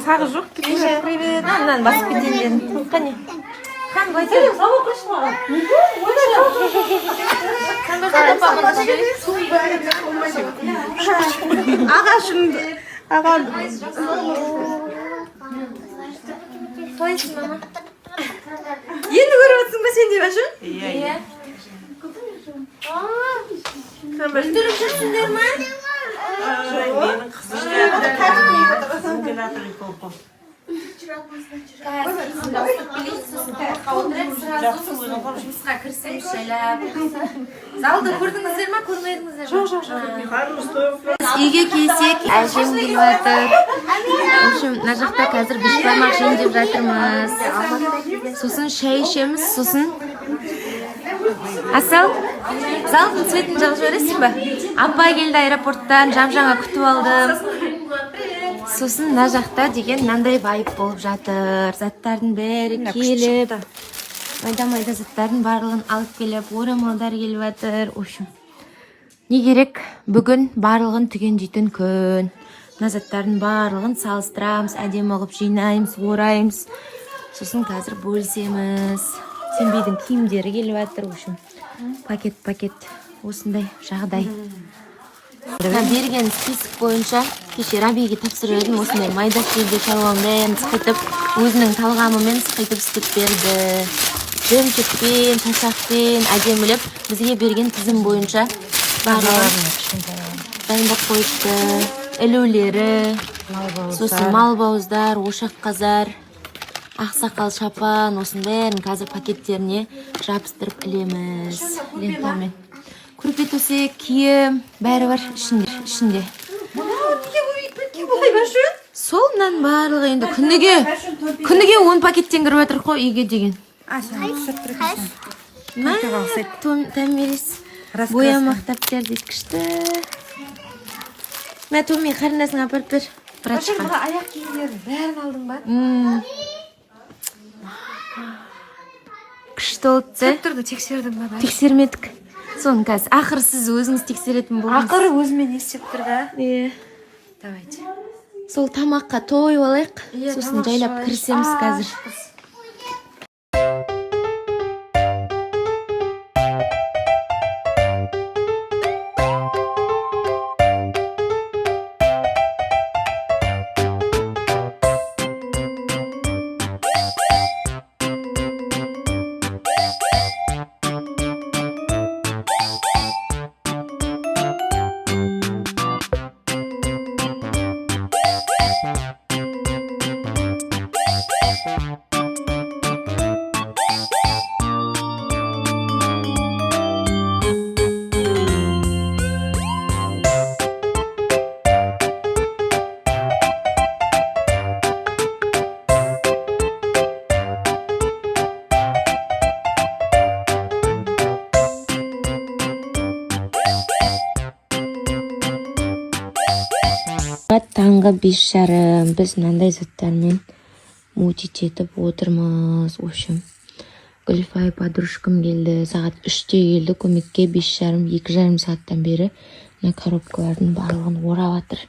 Сағы жоқ. Привет. Мынаны басып кетейін дедім. Қане. Хан, байсың. Сабақ қашып маған. Аға шынды. Аға. Қалайсың, мама? Енді көріп отырсың ба сен деп ашын? Иә. Бүлдіріп жүрсіңдер ма? Менің қызым жұмысқа кірсеңіз жайлап. Залды көрдіңіздер ма, көрмедіңіздер ма? Жоқ. Үйге келсек, әжем келіп жатыр. Мына жақта қазір бешбармақ жейін деп жатырмыз. Сосын шай ішеміз, сосын Асал, залдың цветін жағып жібересің ба? Апа келді аэропорттан, жам-жаңа күтіп алдым. Сосын мына жақта деген мынандай байып болып жатыр. Заттардың бәрі келіп, майда заттардың барлығын алып келіп, орамалдар келіп жатыр. Не керек? Бүгін барлығын түгендейтін күн. Мына заттардың барлығын салыстырамыз, әдемі қылып жинаймыз, ораймыз. Сосын қазір бөлісеміз. Сенбейдің киімдері келіп жатыр. Пакет осындай жағдай. Берген список бойынша кеше Рабиге тапсырып едім, осындай майда киімді шаруаның бәрін сықайтып, өзінің талғамымен сықайтып істеп берді. Жемчекпен, тасақпен әдемілеп бізге берген тізім бойынша барлығын дайындап қойыпты. Ілулері, сосын малбауыздар, ошақ қазар, ақсақал шапан, осының бәрін қазір пакеттеріне жабыстырып ілеміз лентамен. Көрпе төсек, киім, бәрі бар ішінде. Сол мынаның барлығы енді күніге 10 пакеттен кіріп жатыр қой үйге деген. Тәмерес боямақтаптар деткішті. Мә Томи қарындасын апарып бер. Маған аяқ киімдерін бәрін алдың ба? Күшті олыпты. Секторды тексердің ба? Тексермедік. Соны қазір ақыры сіз өзіңіз тексеретін болыңыз. Ақыры өзімен естеп тұр да? Давайте. Сол тамаққа той олайық. Сосын жайлап кірісеміз қазір. Таңғы 5:30 біз мынандай заттармен мутить етіп отырмыз. Гүлфай подружкам келді. Сағат 3-те келді көмекке. 5:30, 2,5 сағаттан бері мына коробкалардың барлығын орап жатыр.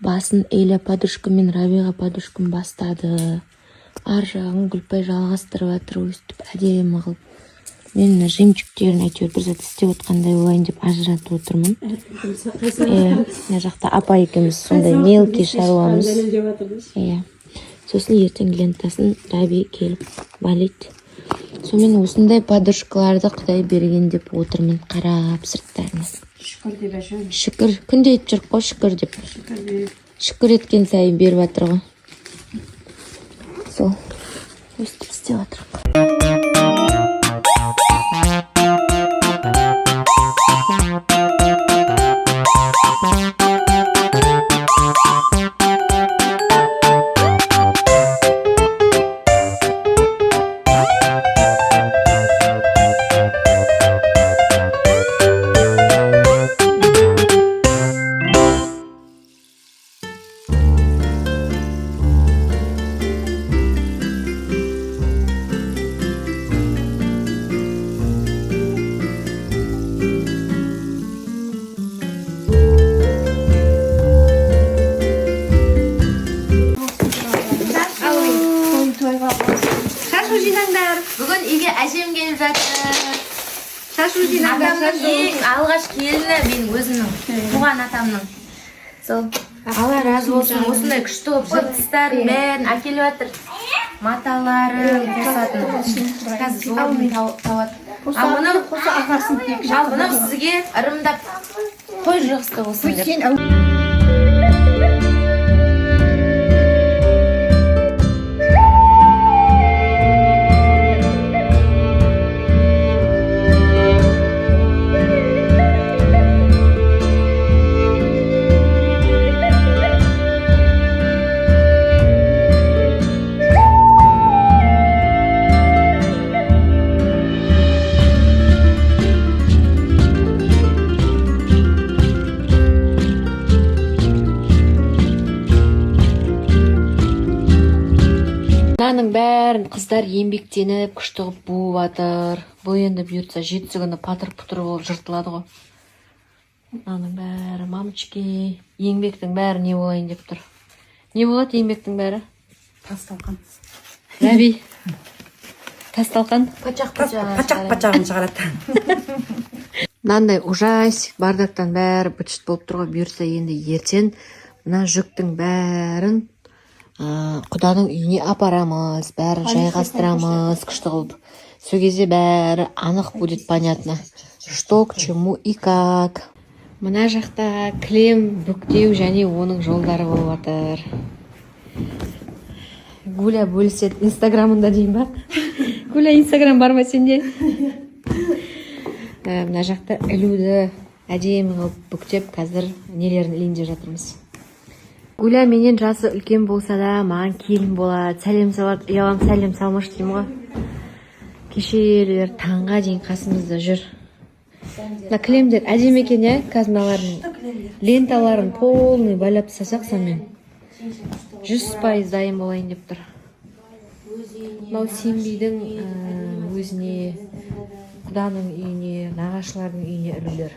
Басын Эля подружкам мен Рабиға подружкам бастады. Ар жағын Гүлфай жалғастырып жатыр. Өстіп әдемі қылып. Мен мына жемчуктерін әйтеуір бір зат істеп отқандай болайын деп ажыратып отырмын. Мына жақта апа екеуміз сондай мелкий шаруамыз. Сосын ертең лентасын Раби келіп балет. Сонымен осындай подружкаларды Құдай берген деп отырмын, қарап сырттарына. Шүкір, күнде айтып жүр қой шүкір деп. Шүкір еткен сайын беріп жатыр ғой. Сол, өстіп істеп жатыр. келіп жатыр. Шашу жинаңдар, Атамның шашу. ең алғаш келіні менің өзімнің туған атамның. Сол Алла разы болсын, осындай күшті болып жыртыстарын бәрін әкеліп жатыр. Маталарын қосатын. Қазір зорын тауады. Ал мынау сізге ырымдап той жығысты болсын деп. Мынаның бәрін қыздар еңбектеніп күшті қылып буып жатыр. Бұл енді бұйыртса жетісі күні патыр-пұтыр болып жыртылады ғой. Мынаның бәрі мамочки, еңбектің бәрі не болайын деп тұр. Не болады еңбектің бәрі? Тасталқан. Рәби. Тасталқан? Пачақ-пачағын шығарады. Мынандай ужастик бардақтан бәрі бытшыт болып тұрға бұйырса енді ертең мына жүктің бәрін Құданың үйіне апарамыз, бәрін жайғастырамыз, күшті қылып. Сол кезде бәрі анық будет понятно, что к чему и как. Мына жақта кілем бүктеу және оның жолдары болып жатыр. Гуля бөліседі инстаграмында дейін ба? Гуля инстаграм бар ма сенде? Мына жақта ілуді әдемі қылып бүктеп қазір нелерін ілейінде жатырмыз. Гуля менен жасы үлкен болса да, маған келін болады, сәлем салады, ұялам сәлем салмаш деймін ғой. Кешелер таңға дейін қасымызда жүр. Мына кілемдер әдемі екен, иә? Қазір мыналардың ленталарын полный байлап тастасақ сонымен 100% дайын болайын деп тұр. Мынау сенбейдің өзіне, Құданың үйіне, нағашылардың үйіне ілулер.